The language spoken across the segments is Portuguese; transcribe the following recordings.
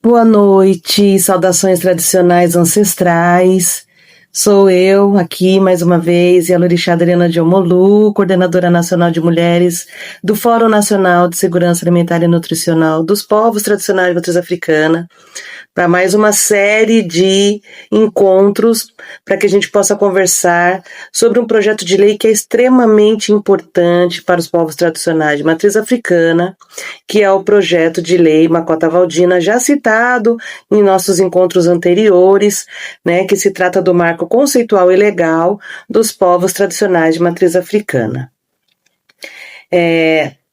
Boa noite, saudações tradicionais ancestrais. Sou eu aqui mais uma vez, Yalorixá Adriana de Omolu, coordenadora nacional de mulheres do Fórum Nacional de Segurança Alimentar e Nutricional dos Povos Tradicionais de Matriz Africana, para mais uma série de encontros para que a gente possa conversar sobre um projeto de lei que é extremamente importante para os povos tradicionais de matriz africana, que é o projeto de lei Makota Waldina, já citado em nossos encontros anteriores, né, que se trata do marco conceitual e legal dos povos tradicionais de matriz africana.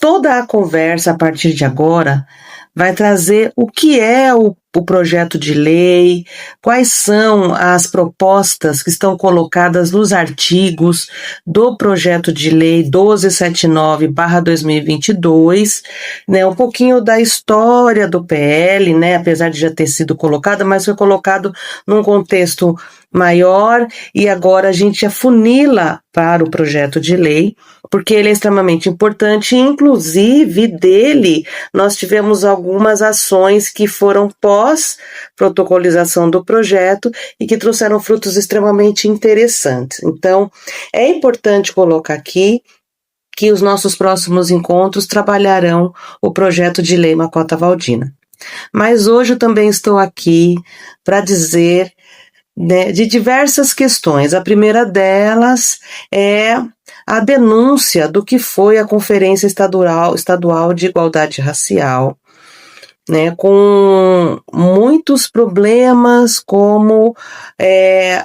Toda a conversa a partir de agora vai trazer o que é o projeto de lei, quais são as propostas que estão colocadas nos artigos do projeto de lei 1279/2022, né, um pouquinho da história do PL, né, apesar de já ter sido colocada, mas foi colocado num contexto maior e agora a gente afunila para o projeto de lei, porque ele é extremamente importante, inclusive dele nós tivemos algumas ações que foram pós-protocolização do projeto e que trouxeram frutos extremamente interessantes. Então, é importante colocar aqui que os nossos próximos encontros trabalharão o projeto de lei Makota Waldina. Mas hoje eu também estou aqui para dizer, né, de diversas questões. A primeira delas é a denúncia do que foi a Conferência Estadual de Igualdade Racial, né, com muitos problemas como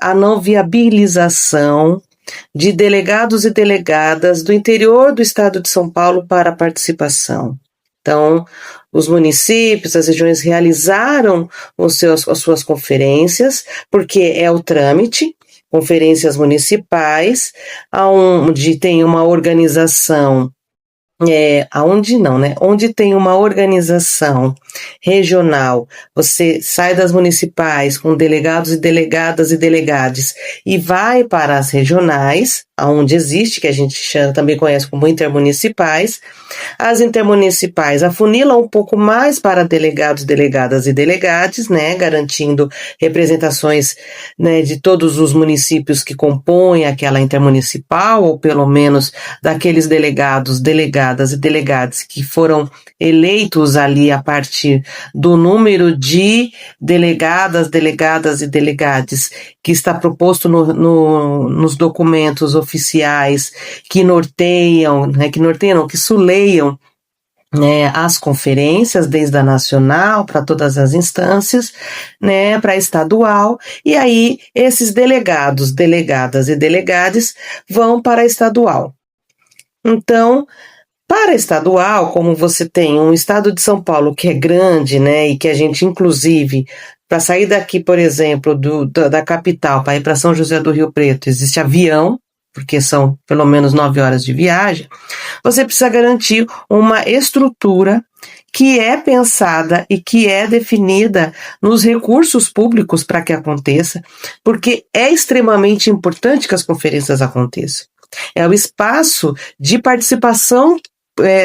a não viabilização de delegados e delegadas do interior do estado de São Paulo para a participação. Então, os municípios, as regiões realizaram as suas conferências, porque é o trâmite, conferências municipais, onde tem uma organização, onde tem uma organização regional, você sai das municipais com delegados e delegadas e delegados e vai para as regionais, onde existe, que a gente também conhece como intermunicipais. As intermunicipais afunilam um pouco mais para delegados, delegadas e delegados, né, garantindo representações, né, de todos os municípios que compõem aquela intermunicipal, ou pelo menos daqueles delegados, delegadas e delegados que foram eleitos ali a partir do número de delegadas, delegadas e delegados que está proposto nos documentos oficiais que norteiam, né, que suleiam, né, as conferências, desde a nacional para todas as instâncias, né, para estadual, e aí esses delegados, delegadas e delegados vão para a estadual. Então, para estadual, como você tem um estado de São Paulo que é grande, né, e que a gente, inclusive, para sair daqui, por exemplo, da capital, para ir para São José do Rio Preto, existe avião, porque são pelo menos 9 horas de viagem, você precisa garantir uma estrutura que é pensada e que é definida nos recursos públicos para que aconteça, porque é extremamente importante que as conferências aconteçam. É o espaço de participação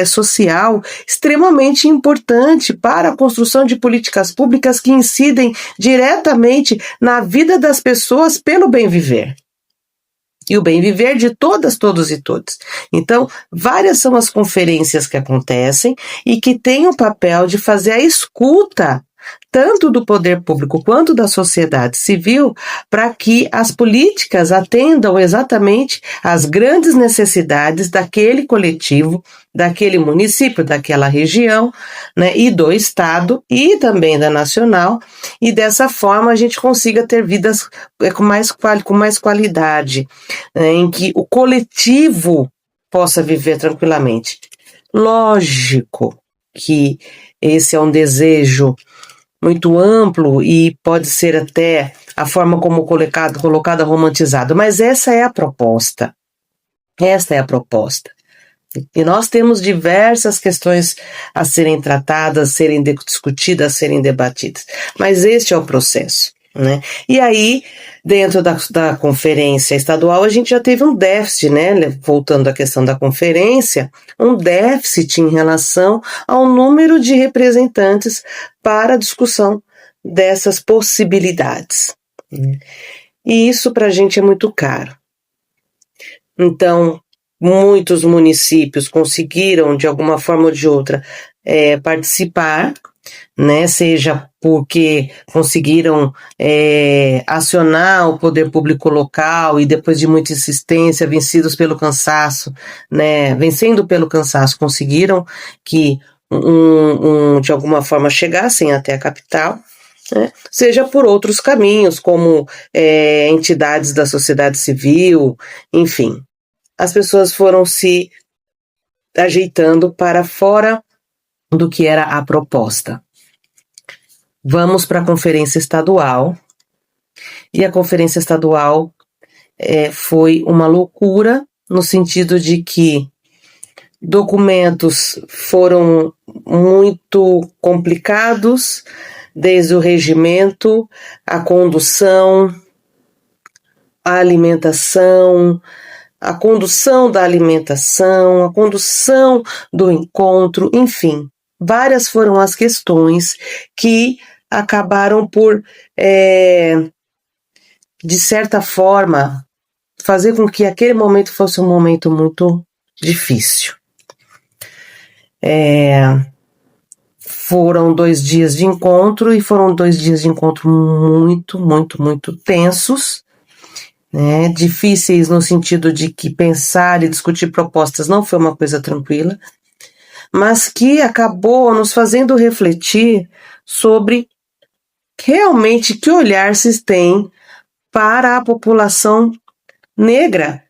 social extremamente importante para a construção de políticas públicas que incidem diretamente na vida das pessoas pelo bem viver. E o bem viver de todas, todos e todos. Então, várias são as conferências que acontecem e que têm o papel de fazer a escuta tanto do poder público quanto da sociedade civil, para que as políticas atendam exatamente às grandes necessidades daquele coletivo, daquele município, daquela região, né, e do estado e também da nacional, e dessa forma a gente consiga ter vidas com mais qualidade, né, em que o coletivo possa viver tranquilamente. Lógico que esse é um desejo muito amplo e pode ser até a forma como colocada romantizado, mas essa é a proposta. Esta é a proposta. E nós temos diversas questões a serem tratadas, a serem discutidas, a serem debatidas, mas este é o processo, né? E aí, dentro da conferência estadual, a gente já teve um déficit, né? Voltando à questão da conferência, um déficit em relação ao número de representantes para a discussão dessas possibilidades. E isso para a gente é muito caro. Então, muitos municípios conseguiram, de alguma forma ou de outra, participar, né? Seja porque conseguiram acionar o poder público local e depois de muita insistência, vencidos pelo cansaço, né? Vencendo pelo cansaço, conseguiram que de alguma forma chegassem até a capital. Né? Seja por outros caminhos, como entidades da sociedade civil, enfim. As pessoas foram se ajeitando para fora do que era a proposta. Vamos para a conferência estadual, e a conferência estadual foi uma loucura, no sentido de que documentos foram muito complicados, desde o regimento, a condução, a alimentação, a condução da alimentação, a condução do encontro, enfim, várias foram as questões que acabaram por, de certa forma, fazer com que aquele momento fosse um momento muito difícil. Foram 2 dias de encontro e foram 2 dias de encontro muito, muito, muito tensos, né? Difíceis no sentido de que pensar e discutir propostas não foi uma coisa tranquila, mas que acabou nos fazendo refletir sobre realmente que olhar se tem para a população negra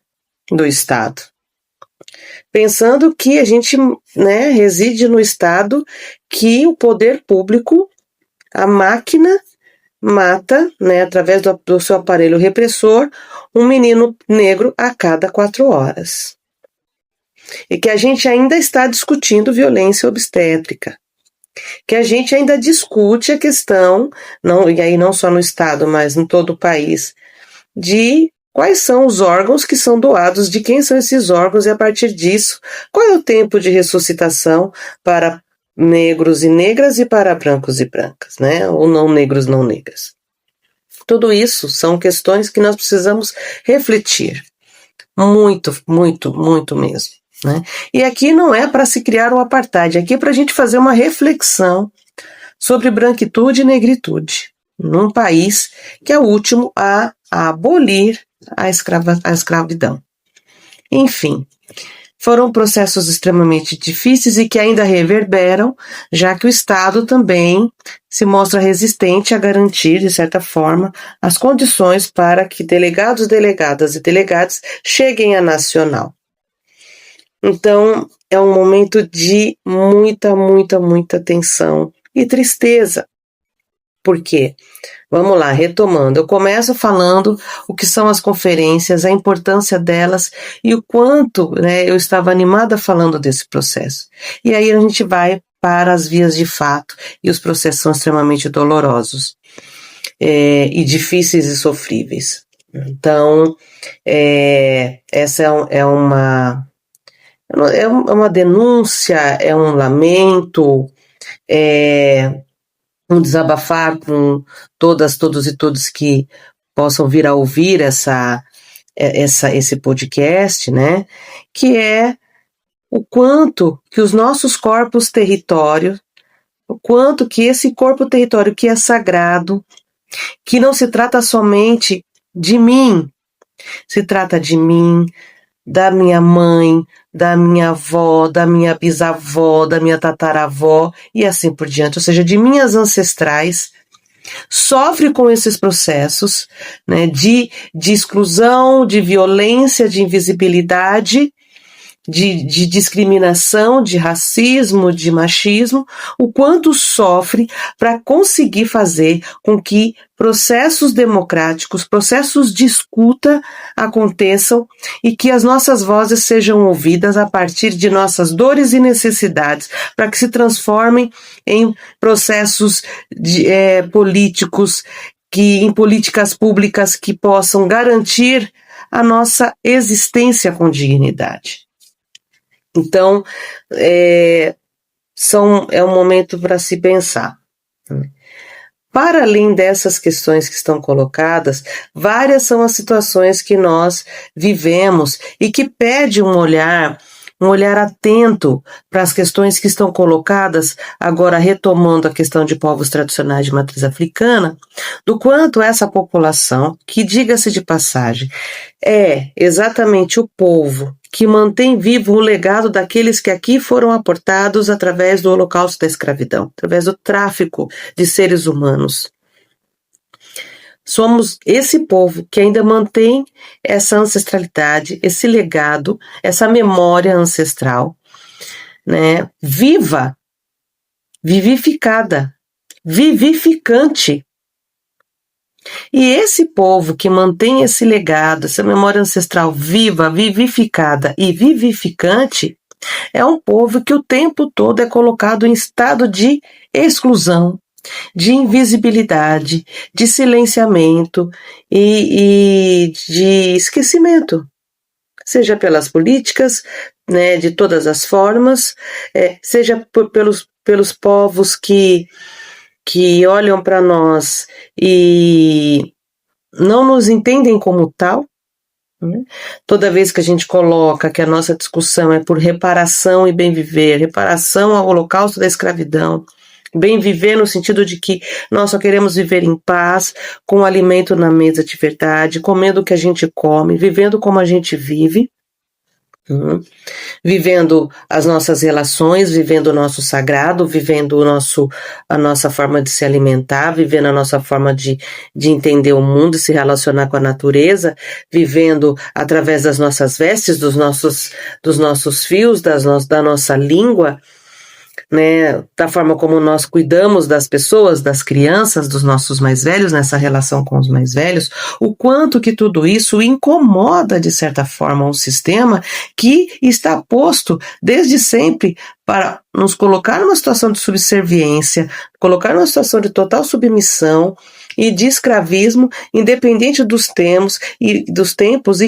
do Estado. Pensando que a gente, né, reside no Estado que o poder público, a máquina, mata, né, através do seu aparelho repressor, um menino negro a cada 4 horas. E que a gente ainda está discutindo violência obstétrica. Que a gente ainda discute a questão, e aí não só no Estado, mas em todo o país, de quais são os órgãos que são doados, de quem são esses órgãos, e a partir disso, qual é o tempo de ressuscitação para negros e negras e para brancos e brancas, né? Ou não negros, não negras. Tudo isso são questões que nós precisamos refletir. Muito, muito, muito mesmo. Né? E aqui não é para se criar um apartheid, aqui é para a gente fazer uma reflexão sobre branquitude e negritude, num país que é o último a abolir a escravidão. Enfim, foram processos extremamente difíceis e que ainda reverberam, já que o Estado também se mostra resistente a garantir, de certa forma, as condições para que delegados, delegadas e delegados cheguem à nacional. Então, é um momento de muita, muita, muita tensão e tristeza. Por quê? Vamos lá, retomando. Eu começo falando o que são as conferências, a importância delas e o quanto, né, eu estava animada falando desse processo. E aí a gente vai para as vias de fato, e os processos são extremamente dolorosos e difíceis e sofríveis. Então, essa é uma denúncia, é um lamento, um desabafar com todos e todos que possam vir a ouvir esse podcast, né? Que é o quanto que os nossos corpos territórios, o quanto que esse corpo território que é sagrado, que não se trata somente de mim, se trata de mim, da minha mãe, da minha avó, da minha bisavó, da minha tataravó e assim por diante, ou seja, de minhas ancestrais, sofre com esses processos, né, de exclusão, de violência, de invisibilidade, de discriminação, de racismo, de machismo, o quanto sofre para conseguir fazer com que processos democráticos, processos de escuta aconteçam e que as nossas vozes sejam ouvidas a partir de nossas dores e necessidades, para que se transformem em processos políticos, em políticas públicas que possam garantir a nossa existência com dignidade. Então, é um momento para se pensar. Para além dessas questões que estão colocadas, várias são as situações que nós vivemos e que pede um olhar atento para as questões que estão colocadas, agora retomando a questão de povos tradicionais de matriz africana, do quanto essa população, que diga-se de passagem, é exatamente o povo que mantém vivo o legado daqueles que aqui foram aportados através do holocausto da escravidão, através do tráfico de seres humanos. Somos esse povo que ainda mantém essa ancestralidade, esse legado, essa memória ancestral, né, viva, vivificada, vivificante. E esse povo que mantém esse legado, essa memória ancestral viva, vivificada e vivificante, é um povo que o tempo todo é colocado em estado de exclusão, de invisibilidade, de silenciamento e de esquecimento, seja pelas políticas, né, de todas as formas, seja pelos povos que olham para nós e não nos entendem como tal, né? Toda vez que a gente coloca que a nossa discussão é por reparação e bem viver, reparação ao holocausto da escravidão, bem viver no sentido de que nós só queremos viver em paz, com alimento na mesa de verdade, comendo o que a gente come, vivendo como a gente vive, vivendo as nossas relações, vivendo o nosso sagrado, vivendo a nossa forma de se alimentar, vivendo a nossa forma de entender o mundo e se relacionar com a natureza, vivendo através das nossas vestes, dos nossos fios, da nossa língua, né, da forma como nós cuidamos das pessoas, das crianças, dos nossos mais velhos, nessa relação com os mais velhos, o quanto que tudo isso incomoda, de certa forma, um sistema que está posto desde sempre para nos colocar numa situação de subserviência, colocar numa situação de total submissão e de escravismo, independente dos tempos, e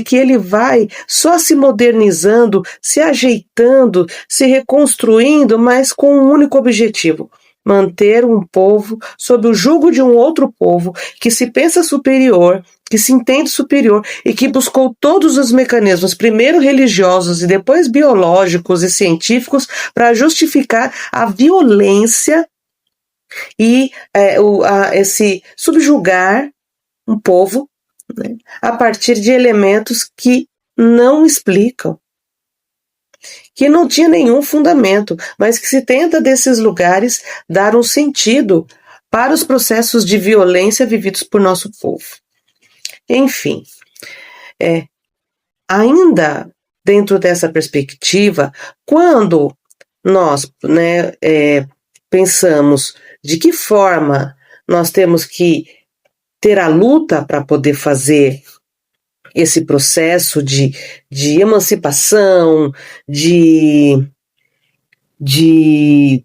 que ele vai só se modernizando, se ajeitando, se reconstruindo, mas com um único objetivo: manter um povo sob o jugo de um outro povo que se pensa superior, que se entende superior e que buscou todos os mecanismos, primeiro religiosos e depois biológicos e científicos, para justificar a violência e esse subjugar um povo, né, a partir de elementos que não explicam, que não tinha nenhum fundamento, mas que se tenta desses lugares dar um sentido para os processos de violência vividos por nosso povo. Enfim, ainda dentro dessa perspectiva, quando nós, né, pensamos de que forma nós temos que ter a luta para poder fazer esse processo de emancipação, de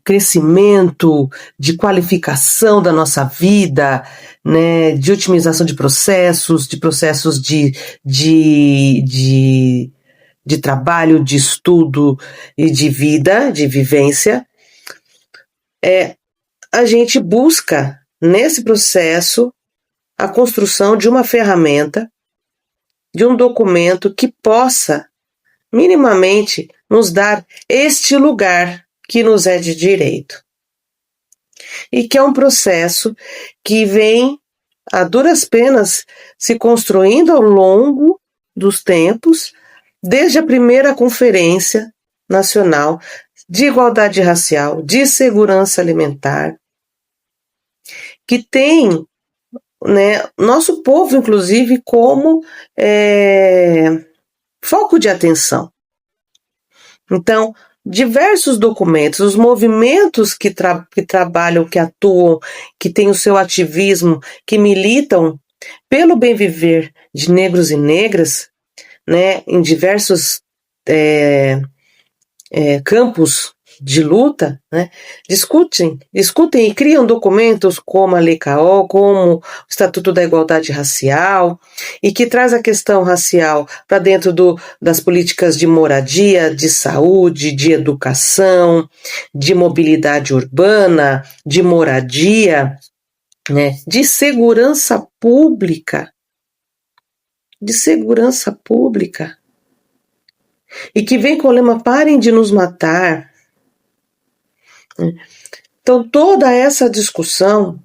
crescimento, de qualificação da nossa vida, né, de otimização de processos de trabalho, de estudo e de vida, de vivência, a gente busca, nesse processo, a construção de uma ferramenta, de um documento que possa, minimamente, nos dar este lugar que nos é de direito. E que é um processo que vem, a duras penas, se construindo ao longo dos tempos, desde a primeira Conferência Nacional de Igualdade Racial, de Segurança Alimentar, que tem, né, nosso povo, inclusive, como foco de atenção. Então, diversos documentos, os movimentos que trabalham, que atuam, que têm o seu ativismo, que militam pelo bem viver de negros e negras, né, em diversos campos de luta, né, discutem e criam documentos como a Lei CAO, como o Estatuto da Igualdade Racial, e que traz a questão racial para dentro das políticas de moradia, de saúde, de educação, de mobilidade urbana, de moradia, né, de segurança pública, e que vem com o lema "parem de nos matar". Então, toda essa discussão,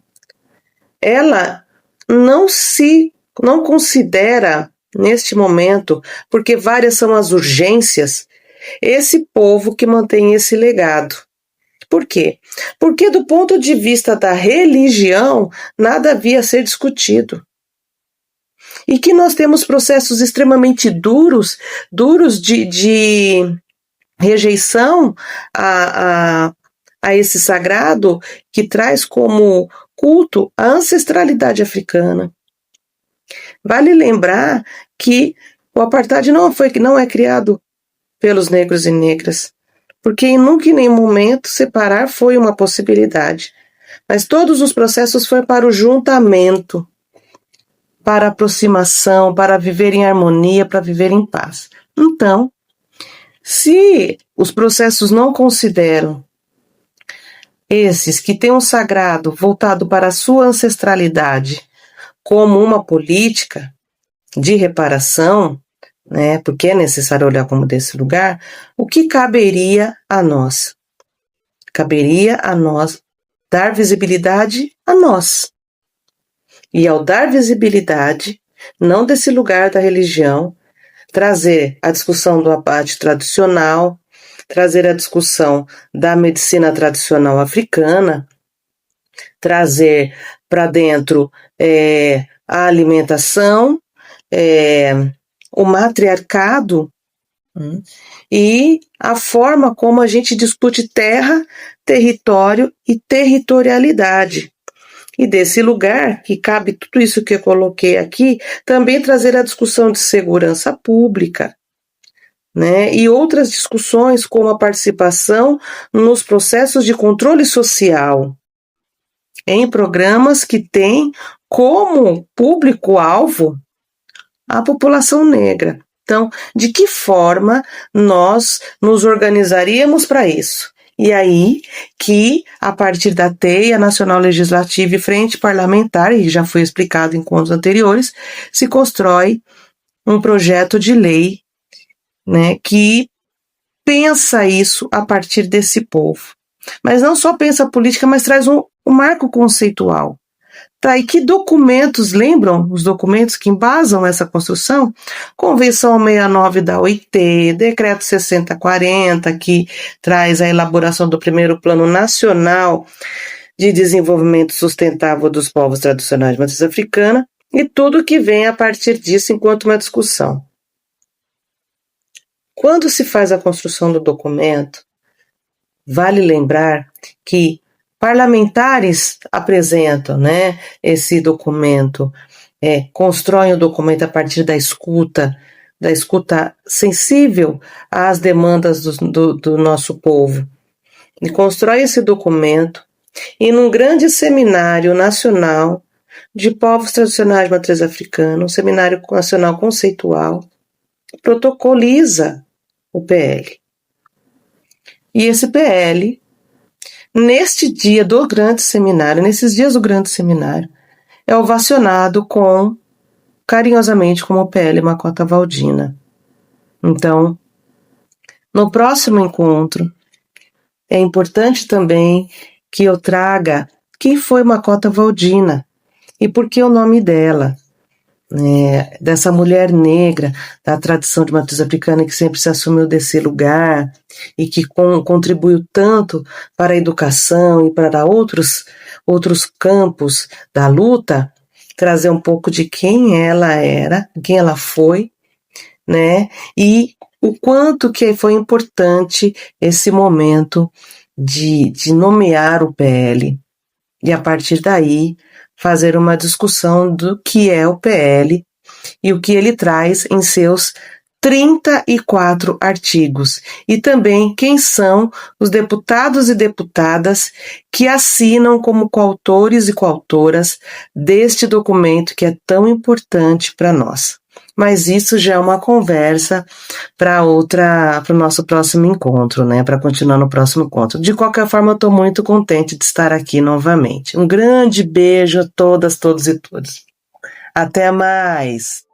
ela não considera, neste momento, porque várias são as urgências, esse povo que mantém esse legado. Por quê? Porque, do ponto de vista da religião, nada havia a ser discutido. E que nós temos processos extremamente duros de rejeição a esse sagrado, que traz como culto a ancestralidade africana. Vale lembrar que o apartheid não é criado pelos negros e negras, porque em nunca em nenhum momento separar foi uma possibilidade. Mas todos os processos foram para o juntamento, para a aproximação, para viver em harmonia, para viver em paz. Então, se os processos não consideram esses que têm um sagrado voltado para a sua ancestralidade como uma política de reparação, né, porque é necessário olhar como desse lugar, o que caberia a nós? Caberia a nós dar visibilidade a nós. E ao dar visibilidade, não desse lugar da religião, trazer a discussão do abate tradicional, trazer a discussão da medicina tradicional africana, trazer para dentro a alimentação, o matriarcado e a forma como a gente discute terra, território e territorialidade. E desse lugar, que cabe tudo isso que eu coloquei aqui, também trazer a discussão de segurança pública, né? E outras discussões como a participação nos processos de controle social, em programas que têm como público-alvo a população negra. Então, de que forma nós nos organizaríamos para isso? E aí que, a partir da Teia Nacional Legislativa e Frente Parlamentar, e já foi explicado em encontros anteriores, se constrói um projeto de lei, né, que pensa isso a partir desse povo. Mas não só pensa a política, mas traz um marco conceitual. Tá, e que documentos, lembram os documentos que embasam essa construção? Convenção 69 da OIT, Decreto 6040, que traz a elaboração do primeiro Plano Nacional de Desenvolvimento Sustentável dos Povos Tradicionais de Matriz Africana, e tudo que vem a partir disso enquanto uma discussão. Quando se faz a construção do documento, vale lembrar que parlamentares apresentam, né, esse documento, constroem o documento a partir da escuta sensível às demandas do nosso povo. E constrói esse documento e num grande seminário nacional de povos tradicionais de matriz africana, um seminário nacional conceitual, protocoliza o PL. E esse PL, neste dia do grande seminário, nesses dias do grande seminário, é ovacionado carinhosamente como o PL Makota Waldina. Então, no próximo encontro, é importante também que eu traga quem foi Makota Waldina e por que o nome dela, dessa mulher negra da tradição de matriz africana que sempre se assumiu desse lugar e que contribuiu tanto para a educação e para outros campos da luta, trazer um pouco de quem ela era, quem ela foi, né? E o quanto que foi importante esse momento de nomear o PL. E a partir daí, fazer uma discussão do que é o PL e o que ele traz em seus 34 artigos. E também quem são os deputados e deputadas que assinam como coautores e coautoras deste documento que é tão importante para nós. Mas isso já é uma conversa para o nosso próximo encontro, né? Para continuar no próximo encontro. De qualquer forma, eu estou muito contente de estar aqui novamente. Um grande beijo a todas, todos e todas. Até mais!